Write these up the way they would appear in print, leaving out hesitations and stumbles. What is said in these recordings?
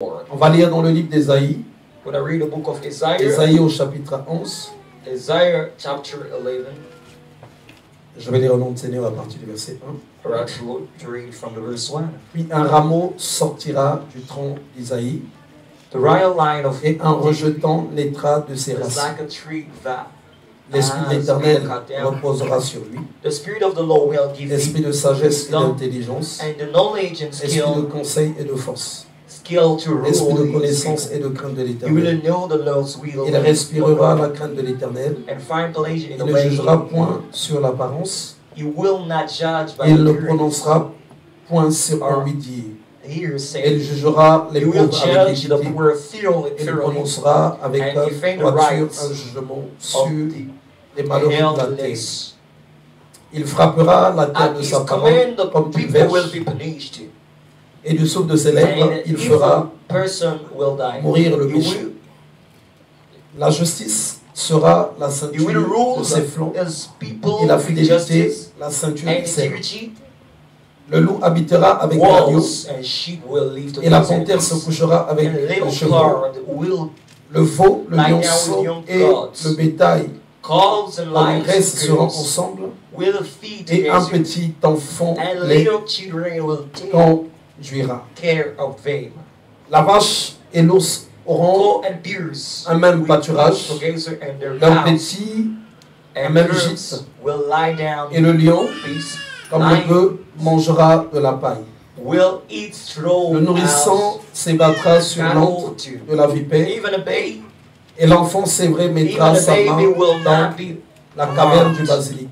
On va lire dans le livre d'Ésaïe. When I read the book of Isaiah, Ésaïe au chapitre 11. Isaiah chapter 11, Je vais lire au nom du Seigneur à partir du verset 1. or actually to read from the verse 1. Puis un rameau sortira du tronc d'Isaïe, The royal line of et en rejetant naîtra de ses is racines. like a tree that L'Esprit de has l'Éternel been cut down. reposera sur lui. The Spirit of the Lord will give Esprit thee de sagesse et wisdom d'intelligence, and the knowledge and esprit de skill conseil et de force, to esprit de rule his connaissance people. et de crainte de You l'Éternel. will know the Lord's will Il respirera la crainte de l'Éternel. and find pleasure in Il ne obeying jugera him. point sur l'apparence. You will not judge by Il ne appearance prononcera point sur un oui dire. here Il say. jugera les You will pauvres avec judge the équité. poor thoroughly, Il thoroughly, prononcera avec and defend the droiture rights un jugement of sur the les malheureux de la terre. helpless. Il frappera la terre At de his sa parole command, the comme une people will verge, be punished, et du souffle de ses and lèvres, an il evil fera person will die. mourir le You péché. will, La justice sera la you ceinture will de rule ses flancs, his people et la with fidélité justice la ceinture and de ses reins. integrity. Le loup habitera avec l'agneau, Wolves and sheep will live et la together, panthère se couchera avec and le little chevreau. card will Le veau, le lie down with lionceau young et goats. le bétail calves and dans les lions graisses seront girls ensemble, will feed et un together, petit enfant and les little children will take conduira. care of them. La vache et l'ours auront Goat and bears un même will pâturage, eat together, and their leurs cows petits and même girls gîte. will lie down Et le lion, in peace. comme le bœuf, mangera de la paille. Will eat straw Le nourrisson s'ébattra sur l'antre de la vipère, even a baby, et l'enfant sévré mettra even a sa main baby will dans not be la caverne du basilic.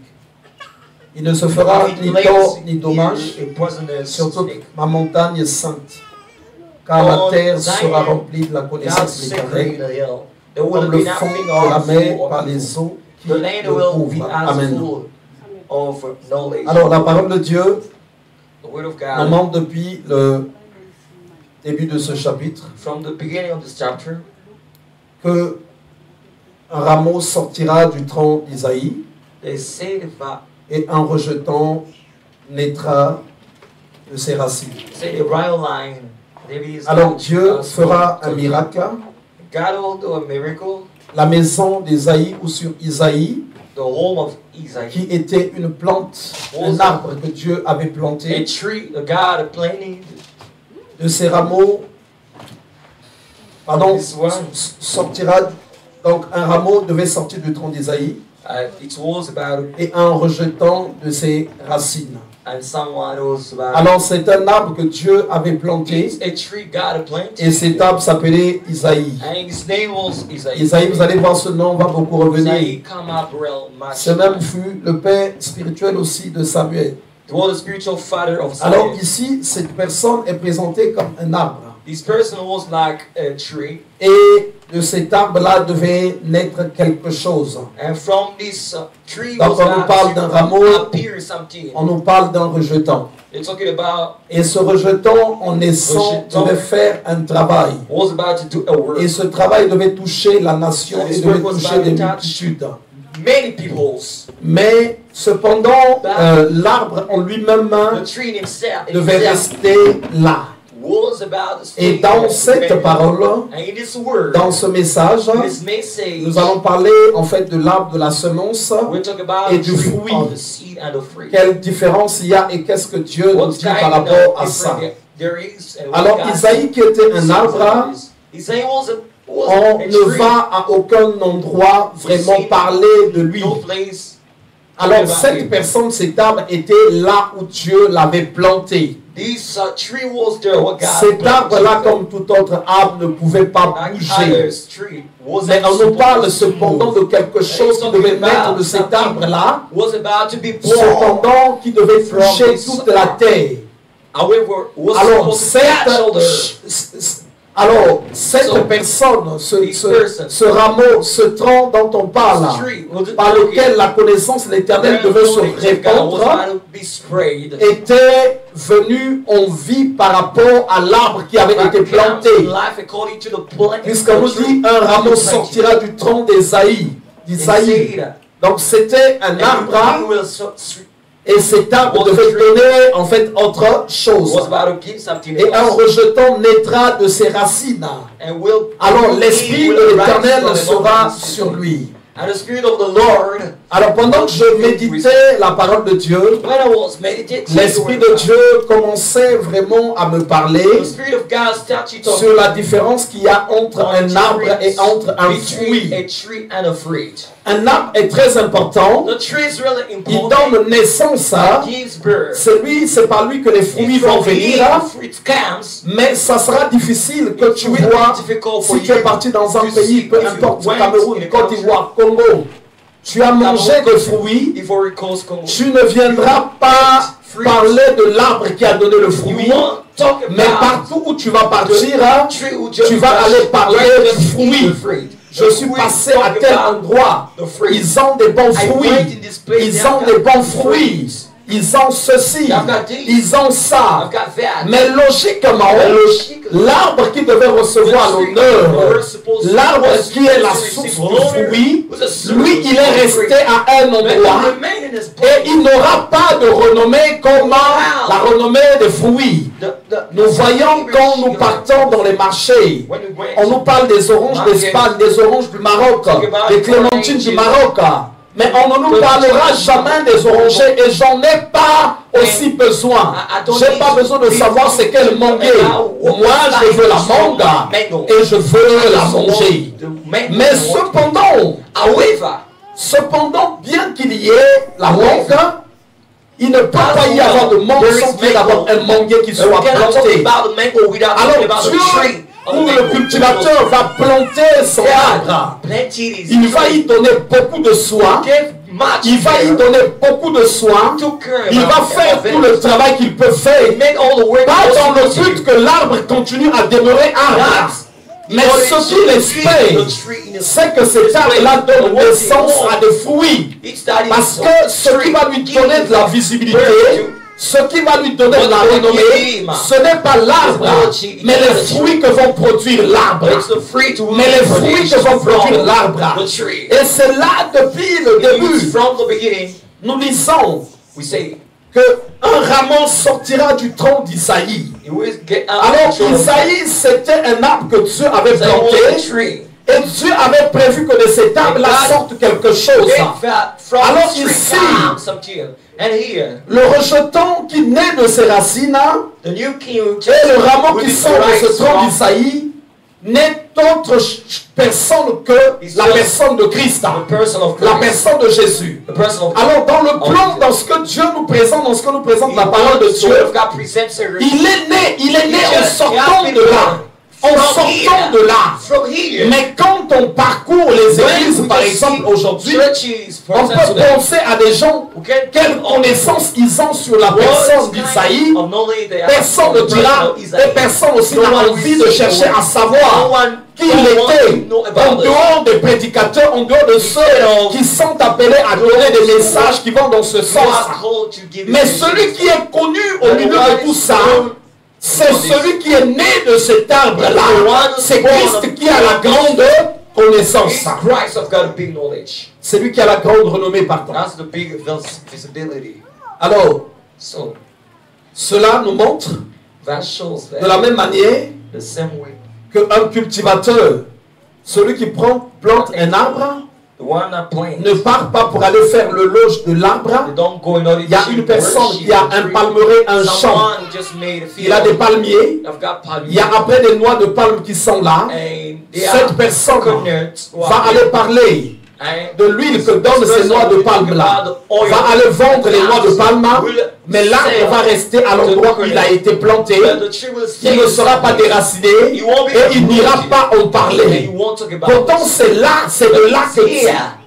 Il ne se fera ni tort ni dommage a poisonous sur toute snake. ma montagne sainte, car la terre sera remplie de la connaissance de l'Éternel, comme le fond de la mer par les eaux qui The le land will be couvrent. as Amen. full of knowledge. Alors la parole de Dieu The word of nous God, montre depuis le début de ce chapitre from the beginning of this chapter, que un rameau sortira du tronc d'Isaïe, they say that et en rejetant naîtra de ses racines. the royal line. David is Alors going Dieu to fera un miracle. God will do a miracle. La maison d'Isaïe ou sur Isaïe, The home of Isaiah, qui était une plante, un arbre que Dieu avait a planté, tree, a God planted. de ses rameaux, pardon, This one. sortira. Donc un rameau devait sortir du tronc d'Isaïe, It was about, et en rejetant de ses racines. and someone was about. Alors c'est un arbre que Dieu avait planté, It's a tree God planted. et cet arbre s'appelait Isaïe. And his name was Isaiah. Isaïe, vous allez voir ce nom, va beaucoup revenir. Isaiah come up real much. Ce même fut le père spirituel aussi de Samuel. He was the spiritual father of Alors Samuel. ici, cette personne est présentée comme un arbre. This person was like a tree, Et de cet arbre-là devait naître quelque chose. and from this tree Donc was on nous parle d'un rameau, appear something. on nous parle d'un rejetant. They're talking about Et ce rejetant, en naissant, Rejetant. devait faire un travail. was about to do a work. Et ce travail devait toucher la nation And et this devait work was toucher about des to touch multitudes. Many peoples. Mais cependant, l'arbre en lui-même The tree in himself devait rester là. was about to Et stay dans there. cette parole, And in this word, dans ce message, in this message, nous allons parler en fait de l'arbre de la semence. we talk about et the du tree fruit. of the seed and the fruit. Quelle différence il y a et qu'est-ce que Dieu nous What dit par kind rapport of à ça. difference there is and what Alors God Isaïe qui était un arbre, Isaiah was on a ne tree. va à aucun endroit vraiment parler de lui. No place. Alors cette personne, cet arbre était là où Dieu l'avait planté. This tree was there what God Cet planted. arbre-là, comme tout autre arbre, ne pouvait pas Like bouger. others, tree wasn't Mais on nous parle supposed to cependant move. de quelque chose qui devait naître de cet arbre-là, Was about to be born. cependant qui devait toucher toute la terre. However, was Alors supposed to catch all the cette personne, ce rameau, ce tronc dont on parle, par lequel la connaissance de l'Éternel devait se répandre, était venu en vie par rapport à l'arbre qui avait été planté. Puisqu'on nous dit un rameau sortira du tronc d'Isaïe. Donc c'était un arbre Et cet arbre devait donner en fait autre chose. was about to give something Et en else. rejetant naîtra de ses racines. And will Alors he l'esprit will de rise l'Éternel from the sera mountains. sur lui. And the Spirit of the Lord, Alors pendant que je méditais la parole de Dieu, when I was meditating, l'Esprit de Dieu commençait vraiment à me parler the Spirit of God started to sur la différence qu'il y a entre un arbre et entre un fruit. a tree and a fruit. Un arbre est très important. The tree is really Il important. donne naissance à. Gives birth. C'est par lui que les fruits vont venir. Fruit comes. Mais ça sera difficile que tu vois si tu es parti dans un pays, peu importe, Cameroun, Côte d'Ivoire, Congo. Tu as mangé des fruits, tu ne viendras pas parler de l'arbre qui a donné le fruit, mais partout où tu vas partir, tu vas aller parler du fruit. Je suis passé à tel endroit, ils ont des bons fruits, ils ont des bons fruits. Ils ont ceci, ils ont ça. Mais logiquement, l'arbre qui devait recevoir l'honneur, l'arbre qui est la source du fruit, lui, il est resté à un endroit et il n'aura pas de renommée comme la renommée des fruits. Nous voyons quand nous partons dans les marchés, on nous parle des oranges d'Espagne, des oranges du Maroc, des clémentines du Maroc. Mais on ne nous parlera jamais des orangers et j'en ai pas aussi besoin. J'ai pas besoin de savoir c'est quel mangue. Moi, je veux la mangue et je veux la manger. Mais cependant, bien qu'il y ait la mangue, il ne peut pas y avoir de mangue sans qu'il y ait d'abord un mangue qui soit planté. Alors Dieu, où le cultivateur va planter son arbre, il va y donner beaucoup de soin, il va y donner beaucoup de soin, il va faire tout le travail qu'il peut faire, pas dans le but que l'arbre continue à demeurer arbre. Mais ce qu'il espère, c'est que cet arbre-là donne naissance à des fruits. Parce que ce qui va lui donner de la visibilité, ce qui va lui donner de la renommée, ce n'est pas l'arbre, mais les fruits que vont produire l'arbre. Mais les fruits que vont produire l'arbre. Et c'est là, depuis le début, nous lisons qu'un rameau sortira du tronc d'Isaïe. Alors Isaïe, c'était un arbre que Dieu avait planté. Et Dieu avait prévu que de cet arbre-là sorte quelque chose. Alors ici, le rejeton qui naît de ses racines et le rameau qui sort de ce tronc d'Isaïe n'est autre personne que la personne de Christ, la personne de Jésus. Alors dans le plan, dans ce que Dieu nous présente, dans ce que nous présente la parole de Dieu, il est né en sortant de là. En sortant de là. Mais quand on parcourt les églises, par exemple, aujourd'hui, on peut penser à des gens, quelle connaissance ils ont sur la personne d'Isaïe. Personne ne dira, et personne aussi n'a envie de chercher à savoir qui il était, en dehors des prédicateurs, en dehors de ceux qui sont appelés à donner des messages qui vont dans ce sens. Mais celui qui est connu au milieu de tout ça, c'est celui qui est né de cet arbre-là. C'est Christ qui a la grande connaissance. C'est lui qui a la grande renommée par contre. Alors, cela nous montre de la même manière qu'un cultivateur, celui qui plante un arbre, ne part pas pour aller faire le loge de l'arbre. Il y a une personne qui a un palmeraie, un champ. Il a des palmiers. Il y a après des noix de palme qui sont là. Cette personne va aller parler de l'huile que donnent ces noix de palme là. Va aller vendre les noix de palme. Mais l'arbre va rester à l'endroit où il a été planté. Il ne sera pas déraciné et il n'ira pas en parler. Pourtant c'est de là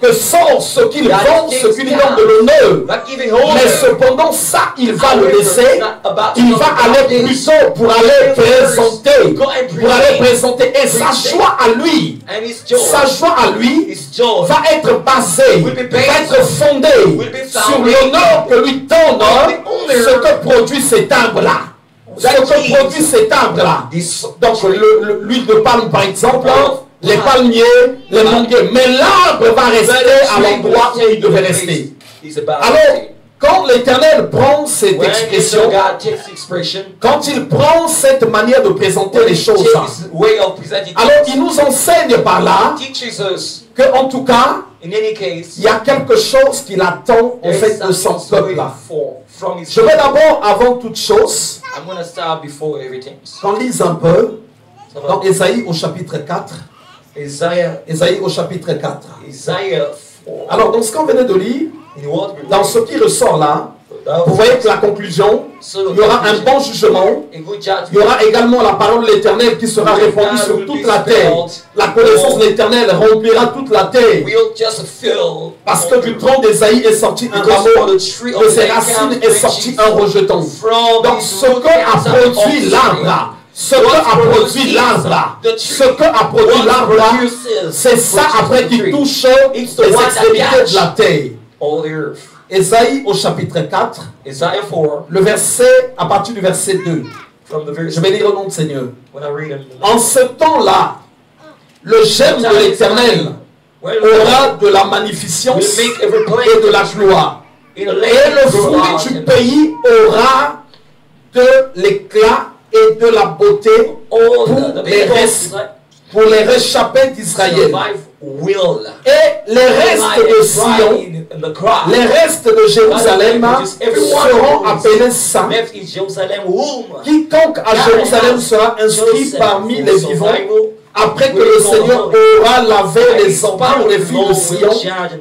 que sort ce qu'il vend, ce qu'il donne de l'honneur. Mais cependant ça, il va le laisser. Il va aller plutôt pour aller présenter. Et sa joie à lui, va être basée, va être fondée sur l'honneur que lui donne ce que produit cet arbre-là. Ce que produit cet arbre-là. Donc l'huile de palme par exemple, les palmiers, les manguiers. Mais l'arbre va rester à l'endroit où il devait rester. Alors, Quand l'Éternel prend cette expression, quand il prend cette manière de présenter les choses, alors il nous enseigne par là que, en tout cas, il y a quelque chose qu'il attend en fait de son peuple-là. Je vais d'abord, avant toute chose, qu'on lise un peu dans Ésaïe au chapitre 4. Ésaïe au chapitre 4. Alors, dans ce qu'on venait de lire, dans ce qui ressort là, vous voyez que la conclusion, il y aura un bon jugement, il y aura également la parole de l'Éternel qui sera répandue sur toute la terre. La connaissance de l'Éternel remplira toute la terre. Parce que du tronc d'Ésaïe est sorti un rameau, de ses racines est sorti un rejeton. Donc ce que a produit l'arbre, ce que a produit l'arbre, c'est ça après qui touche les extrémités de la terre. Ésaïe au chapitre 4, le verset, à partir du verset 2. Je vais lire au nom du Seigneur. En ce temps-là, le germe de l'Éternel aura de la magnificence et de la gloire. Et le fruit du pays aura de l'éclat et de la beauté pour les réchappés d'Israël. Et les restes de Sion, les restes de Jérusalem seront appelés saints. Quiconque à Jérusalem sera inscrit parmi les vivants, après que le Seigneur aura lavé les impurs des filles de Sion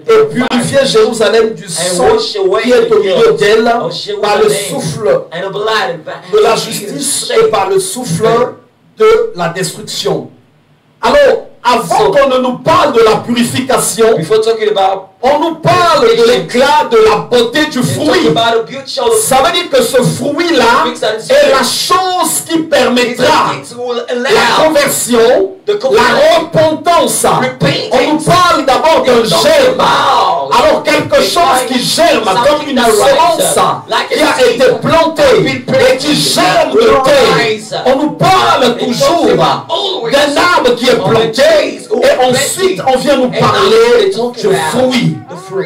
et purifié Jérusalem du sang qui est au milieu d'elle par le souffle de la justice et par le souffle de la destruction. Alors, avant qu'on ne nous parle de la purification, on nous parle de l'éclat, de la beauté du fruit. Ça veut dire que ce fruit-là est la chose qui permettra la conversion, la repentance. On nous parle d'abord d'un germe. Alors quelque chose qui germe comme une semence qui a été plantée et qui germe de terre. On nous parle toujours d'un arbre qui est planté et ensuite on vient nous parler du fruit.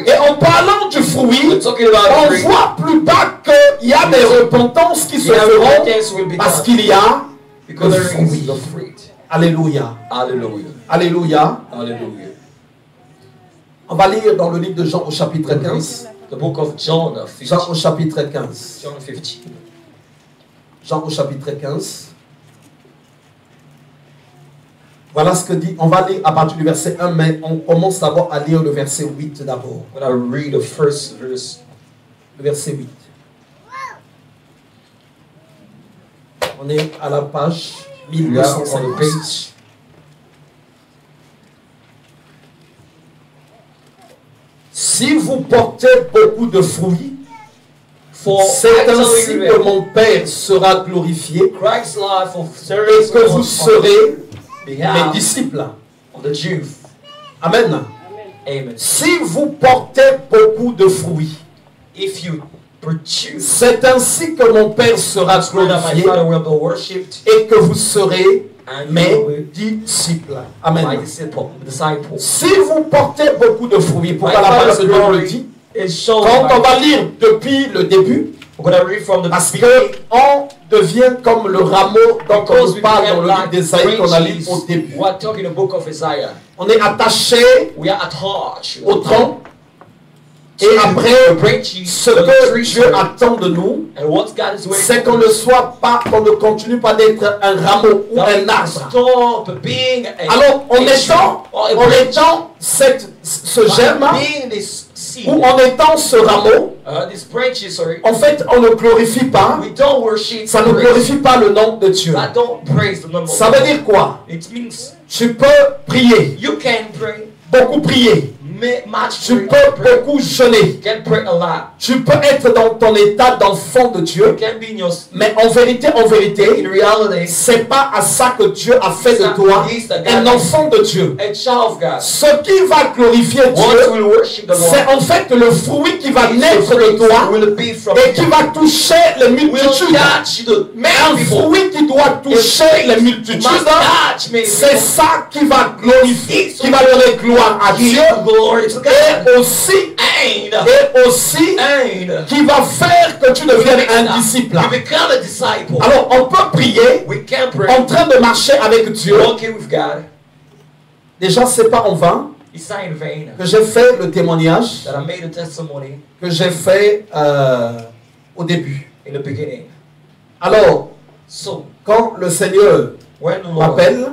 Et en parlant du fruit, on voit plus bas qu'il y a des repentances qui se feront parce qu'il y a le fruit. Alléluia. Alléluia. On va lire dans le livre de Jean au chapitre 15. Jean au chapitre 15. Jean au chapitre 15. Voilà ce que dit, on va lire à partir du verset 1, mais on commence d'abord à lire le verset 8 d'abord. Le verset 8. On est à la page 1256. Si vous portez beaucoup de fruits, c'est ainsi que mon Père sera glorifié et que vous serez mes disciples. Amen. Si vous portez beaucoup de fruits, c'est ainsi que mon Père sera glorifié et que vous serez mes disciples. Amen. Si vous portez beaucoup de fruits, pourquoi la parole de Dieu le dit? Quand on va lire depuis le début, parce qu'on devient comme le rameau dont on nous parle dans le livre d'Ésaïe qu'on a lu au début. On est attaché au tronc. Et après, ce que Dieu attend de nous, c'est qu'on ne soit pas, qu'on ne continue pas d'être un rameau ou un arbre. Alors, en étant ce germe, ou en étant ce rameau, en fait, on ne glorifie pas, ça ne glorifie pas le nom de Dieu. Ça veut dire quoi? Tu peux prier, beaucoup prier. Tu peux beaucoup jeûner. Tu peux être dans ton état d'enfant de Dieu. Mais en vérité, c'est pas à ça que Dieu a fait de toi un enfant de Dieu. Ce qui va glorifier Dieu, c'est en fait le fruit qui va naître de toi et qui va toucher les multitudes. Un fruit qui doit toucher les multitudes, c'est ça qui va glorifier, qui va donner gloire à Dieu. Glory to God. Et aussi qui va faire que tu deviennes un disciple. You become a disciple. Alors on peut prier We can pray. en train de marcher avec Dieu. Walking with God. Déjà c'est pas en vain It's not in vain que j'ai fait le témoignage that I made a testimony que j'ai fait au début. in the beginning. Alors So quand le Seigneur when the Lord m'appelle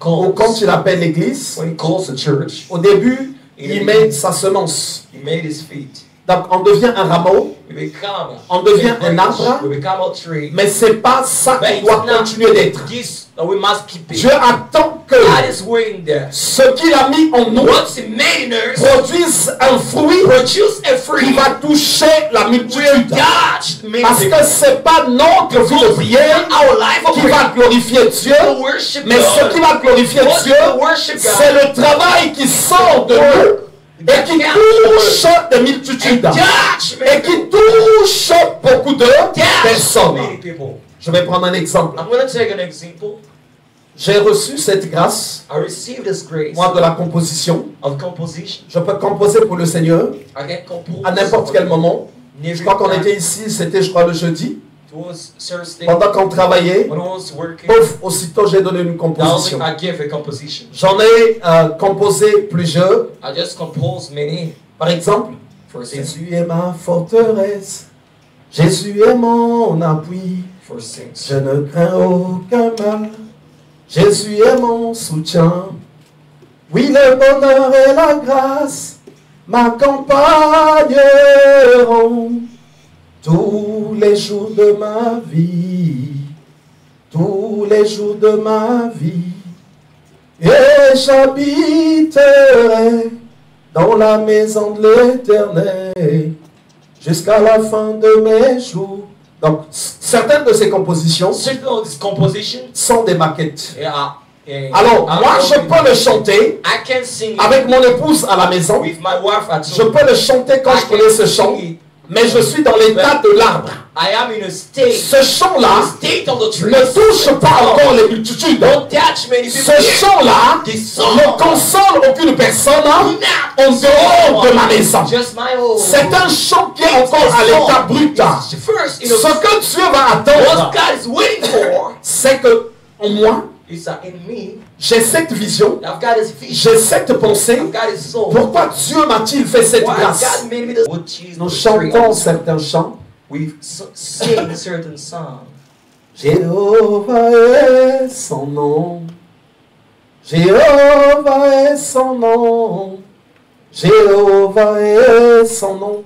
ou quand calls, il appelle l'église, when he calls the church, au début il met sa semence. he made his feet. Donc on devient un rameau, We become on devient a un branch. arbre, We become a tree. mais c'est pas ça But qui it's doit not continuer d'être. this that we must keep it. Dieu attend que God is waiting there. ce qu'il a mis en nous What's he made in us produise un fruit produce a qui fruit. va toucher la multitude. God made Parce it. que c'est pas notre vie de prière Our life of qui va glorifier Dieu, to worship mais ce qui God. va glorifier What's Dieu, to worship c'est God? le travail qui sort de nous et qui touche des multitudes et qui touche beaucoup de personnes. Many people. Je vais prendre un exemple. I'm going to take an example. J'ai reçu cette grâce, I received this grace moi, de la composition. of composition. Je peux composer pour le Seigneur I can compose à n'importe quel moment. Je Every crois qu'on time. était ici, c'était je crois le jeudi. It was Thursday. Pendant qu'on travaillait, When I was working, pouf, aussitôt j'ai donné une composition. I gave a composition. J'en ai composé plusieurs. I just composed many. Par exemple, For instance, Jésus est ma forteresse, Jésus est mon appui, for instance, je ne crains aucun mal, Jésus est mon soutien. Oui, le bonheur et la grâce m'accompagneront tous les jours de ma vie, tous les jours de ma vie, et j'habiterai dans la maison de l'Éternel jusqu'à la fin de mes jours. Donc, certaines de ces compositions certain of this composition, sont des maquettes. Alors, moi, je peux le chanter I can sing it avec mon épouse à la maison. with my wife at Je home. peux le chanter quand je connais ce chant. Mais je suis dans l'état de l'arbre. I am in a state, Ce chant-là state of the tree. ne touche pas encore les multitudes. Don't touch many people. Ce chant-là This song, ne console aucune personne en dehors de ma maison. just my own. C'est un chant qui est encore à l'état brut. It's first, Ce que Dieu va what attendre, God is waiting for c'est que en moi, is that in me, j'ai cette vision, I've got His vision, j'ai cette pensée. I've got His soul. Pourquoi Dieu m'a-t-il fait cette Why grâce? God made me the which is Nous the tree chantons of the certains chants. We sing certain songs. Jéhovah est son nom. Jéhovah est son nom. Jéhovah est son nom.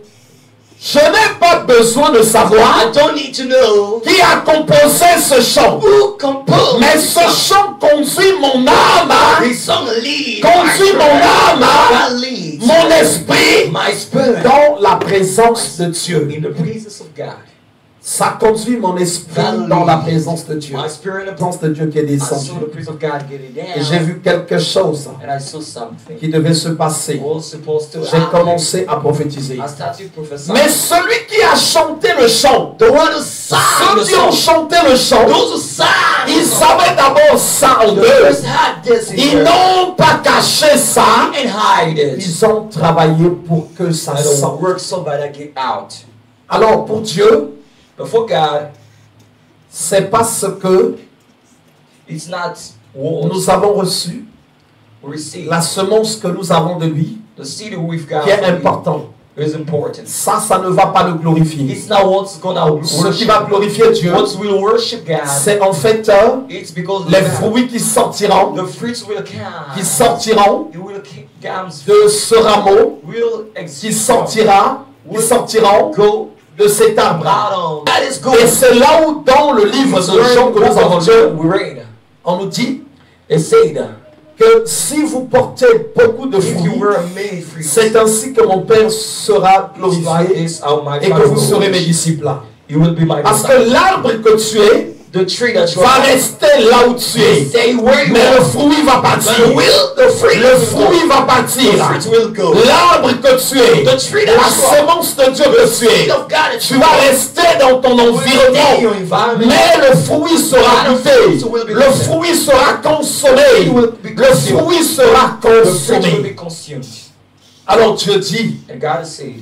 Je n'ai pas besoin de savoir I don't need to know qui a composé ce chant. who composed Mais this ce song. chant conduit mon âme, This song leads conduit mon âme, God leads mon esprit my spirit dans la présence de Dieu. in the presence of God. Ça conduit mon esprit dans la présence de Dieu. My spirit in La the présence de Dieu qui est I saw descendue. the presence of God getting down. Et j'ai vu quelque chose And I saw something. qui devait se passer. Was supposed to J'ai happen. commencé à prophétiser. I started prophesying. Mais celui qui a chanté le chant, The one who sang ceux the qui ont song, chanté le chant, those who sang the ils song, savaient d'abord ça en the eux. first had this in Ils them n'ont pas caché ça. and hide it. Ils ont travaillé pour que ça I don't sorte. work so bad I get out. Alors pour Dieu, But for God, c'est parce que it's not what nous avons reçu we receive. la semence que nous avons de lui, The seed we've got qui est from him important. is important. Ça ne va pas le glorifier. It's not what's gonna Ce qui worship. va glorifier Dieu, What will worship God. c'est en fait It's because les of God. fruits qui sortiront, The fruits will come. qui sortiront It will come. de ce rameau, Will qui exist. sortiront Go de cet arbre. out on. That is good. Et c'est là où dans le livre de Jean que nous avons lu, we read. on nous dit It said que si vous portez beaucoup de if you fruits, were many fruits, c'est ainsi que mon Père sera it's like glorifié this how my et que Father vous serez mes will. disciples. You will be my Parce disciple. que l'arbre que tu es The tree that you va are, rester là où tu es. stay where you Mais le are. fruit va partir. But will the fruit Le will fruit go. va The partir. fruit will go. L'arbre que tu es, The tree that la you are, semence de Dieu que tu seed es, of God that tu you vas are, rester dans ton will stay in your environnement. environment. Mais le fruit sera goûté. Le fruit sera consommé. Le fruit sera The fruit will consommé. be consumed. Alors Dieu dit, And God said,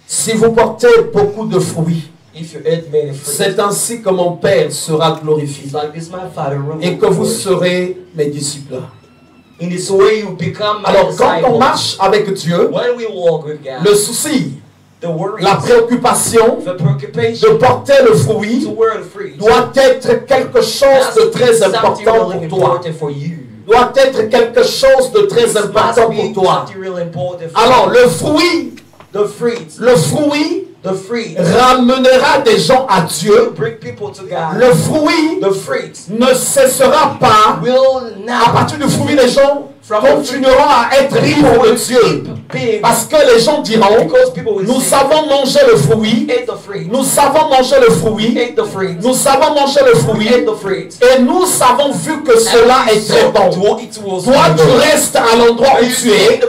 si vous portez beaucoup de fruits, if you eat many fruits, c'est ainsi que mon Père sera glorifié it's like this my Father will et que vous glorify. serez mes disciples. In this way you become my Alors quand on disciple. marche avec Dieu, When we walk with God, le souci, the worries, la préoccupation the preoccupation de porter le fruit to wear the fruit doit être quelque chose de très important pour toi. for you. Doit être quelque chose de très important pour toi. Alors le fruit, the fruit, le fruit ramènera des gens à Dieu. bring people to God. Le fruit The fruit ne cessera pas. will À not partir du fruit, les gens continueront à être libres de Dieu. be Parce que les gens diront, because people will nous say, savons manger le fruit, ate the fruit, nous savons manger le fruit, ate the fruit, nous savons manger le fruit, ate the fruit. et nous savons vu que cela est très bon. Toi, tu restes à l'endroit où tu es,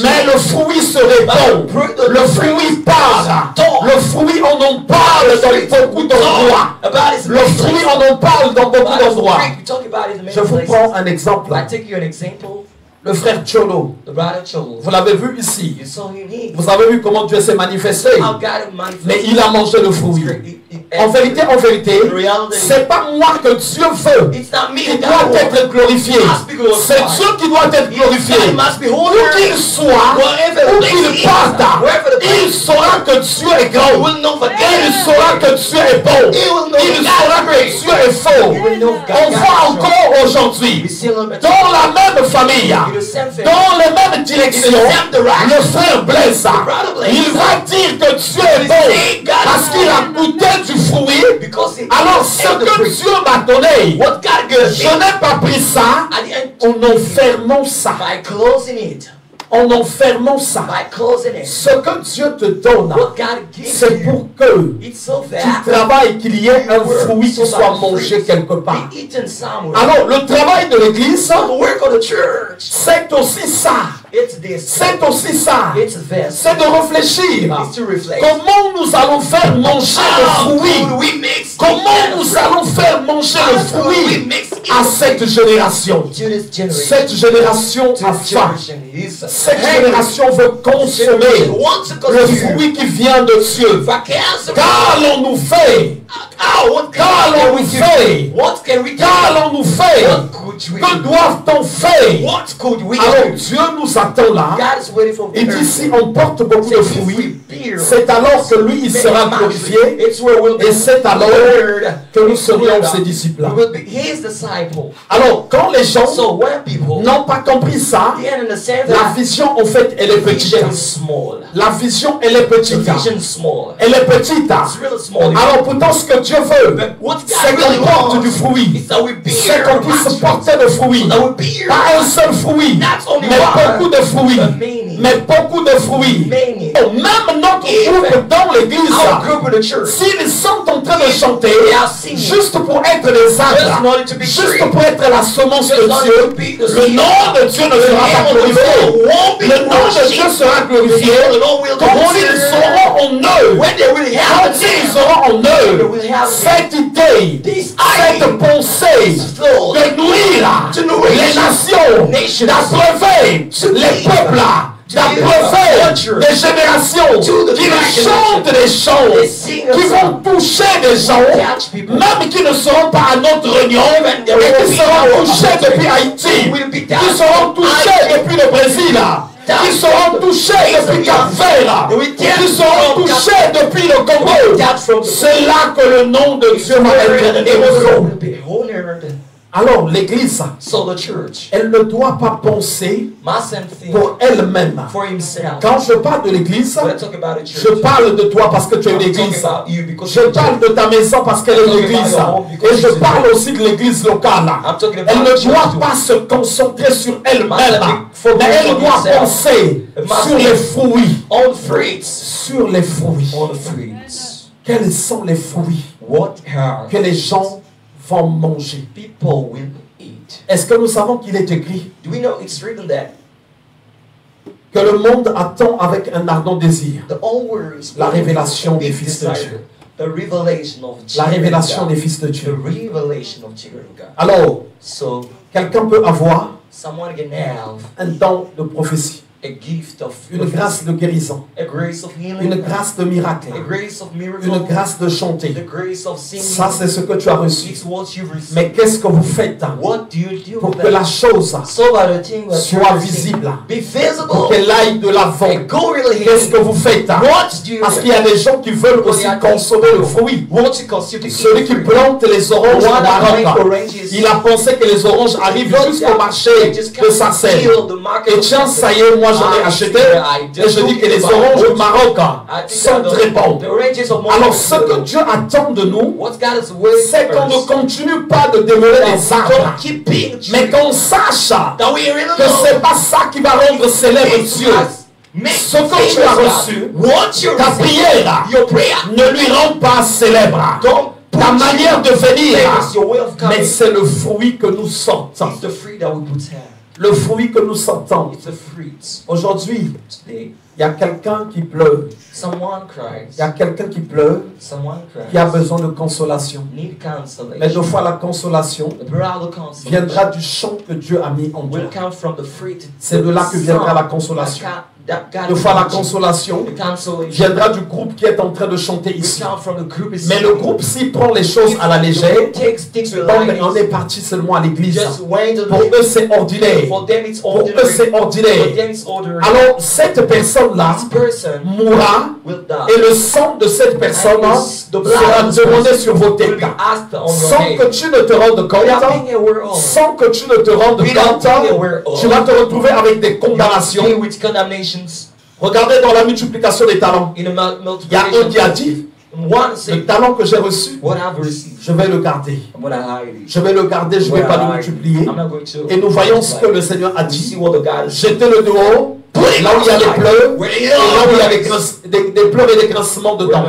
mais le fruit serait bon. Le fruit part. Le fruit, on en parle dans beaucoup d'endroits. Le fruit, on en parle dans beaucoup d'endroits. Je vous prends un exemple. I take you an example. Le frère Cholo, The brother Cholo. vous l'avez vu ici. You saw him here. Vous avez vu comment Dieu s'est manifesté. How God manifested. Mais il a mangé le fruit. En vérité, c'est pas moi que Dieu veut. It's not me Il that doit God être glorifié. C'est Dieu qui doit être glorifié. He must be Où honored. qu'il soit, où qu'il parte, il saura que Dieu est grand. Il saura que Dieu est bon. Il saura que Dieu est faux. On voit encore aujourd'hui, dans la même famille, dans les mêmes directions, le frère Blaise, il va dire que Dieu est bon parce qu'il a goûté du fruit. Alors ce que Dieu m'a donné, je n'ai pas pris ça en enfermant ça. By closing it. En enfermant ça. By closing it. Ce que Dieu te donne, What God gives c'est you. pour que It's so tu that travailles, qu'il y ait un fruit qui soit mangé quelque part. be eaten somewhere. Alors le travail de l'église, The work of the church. c'est aussi ça. It's this. C'est aussi ça. It's this. C'est de réfléchir. It's to reflect. Comment nous allons faire manger le fruit? Could we mix Comment nous allons faire manger le fruit à cette génération? to this generation? Cette génération To a this faim. generation is Cette génération veut consommer wants to le consume. fruit qui vient de Dieu. Qu'allons-nous faire? Qu'allons-nous faire? What can we do? Qu'allons-nous faire? What could we Que do? doit-on faire? What could we Alors do? Dieu nous attend là. God is waiting for Il dit si on porte beaucoup de fruits, c'est alors que lui il sera glorifié It's where we'll be et c'est alors honored. que nous serions ses disciples. We will be his disciple. Alors quand les gens So when people n'ont pas compris ça, they understand la that vision en fait elle est petite. vision is small. La vision elle est The petite. vision is small. Elle est petite. It's really small. Alors pourtant ce que Dieu veut, What c'est God really qu'on porte wants du fruit. is that we C'est bear qu'on puisse porter le fruit. that we bear Pas un seul fruit, Not only mais one, beaucoup de fruits. but many. Mais beaucoup de fruits. Many. Oh, même notre groupe dans l'église, Our group in the church. s'ils sont en train de chanter, They are singing. juste pour être des Just arbres, not to be juste tree. pour être la semence Just de not Dieu, to be the le seed. nom de Dieu ne The sera name pas of the glorifié. Lord won't be Le nom de worshipped. Dieu sera glorifié The Lord will quand ils consider seront en eux. when they will Quand have ils it. seront en eux, will have cette idée, This cette idea pensée thought de nuire to nourish les nations, nations, d'abreuver les peuples, d'abreuver des générations qui chantent des chants, qui vont toucher des gens, même qui ne seront pas à notre réunion, mais qui seront touchés depuis Haïti, qui seront touchés depuis le Brésil, qui seront touchés depuis Cap-Vert, qui seront touchés depuis le Congo. C'est là que le nom de Dieu va être élevé. Alors l'église, So the church elle ne doit pas penser mustn't think pour elle-même. for himself. Quand je parle de l'église, When I talk about a church, je parle de toi parce que tu es une I'm talking église. about you because Je you're a parle church. de ta maison parce qu'elle est une église. Et je parle aussi de l'église locale. I'm talking about Elle ne church doit too. pas se concentrer sur elle-même, Focus mais elle on doit yourself. penser It must sur be les fruits. On fruits. Sur les fruits. On fruits. Quels sont les fruits What are que les gens vont manger? people will eat? Est-ce que nous savons qu'il est écrit Do we know it's written that que le monde attend avec un ardent désir the whole world is la waiting révélation for des big fils de desire, Dieu? the revelation of La children of révélation God. des fils de The Dieu. revelation of children of God. Alors, So quelqu'un peut avoir someone can have un don de prophétie. une grâce de guérison, une grâce de miracle, une grâce de chanter. Ça, c'est ce que tu as reçu. Mais qu'est-ce que vous faites pour que la chose soit visible, pour qu'elle aille de l'avant? Qu'est-ce que vous faites? Parce qu'il y a des gens qui veulent aussi consommer le fruit. Celui qui plante les oranges au Maroc, il a pensé que les oranges arrivent jusqu'au marché de Sarcelles. Et tiens, ça y est, moi j'en ai acheté. Et je dis que les oranges au Maroc sont très bons. Alors ce que Dieu attend de nous, c'est qu'on ne continue pas de demeurer des arbres, mais qu'on sache que c'est pas ça qui va rendre célèbre Dieu. Ce que tu as reçu, ta prière ne lui rend pas célèbre. Ta manière de venir, mais c'est le fruit que nous sortons. Le fruit que nous sortons. Aujourd'hui, il y a quelqu'un qui pleure. Il y a quelqu'un qui pleure, qui a besoin de consolation. Mais deux fois la consolation viendra du chant que Dieu a mis en toi. C'est de là que viendra la consolation. Deux fois la consolation viendra du groupe qui est en train de chanter ici. Mais le groupe, s'il prend les choses à la légère, on est parti seulement à l'église. Pour eux, c'est ordinaire. Pour eux, c'est ordinaire. Alors, cette personne-là mourra et le sang de cette personne sera demandé sur vos têtes. Sans que tu ne te rendes compte, sans que tu ne te rendes compte, tu vas te retrouver avec des condamnations. Regardez dans la multiplication des talents. Il y a un qui a dit, le talent que j'ai reçu, je vais le garder. Je vais le garder, je ne vais pas le multiplier. Et nous voyons ce que le Seigneur a dit. Jetez-le dehors, là où il y a des pleurs, et là où il y a des pleurs et des grincements dedans.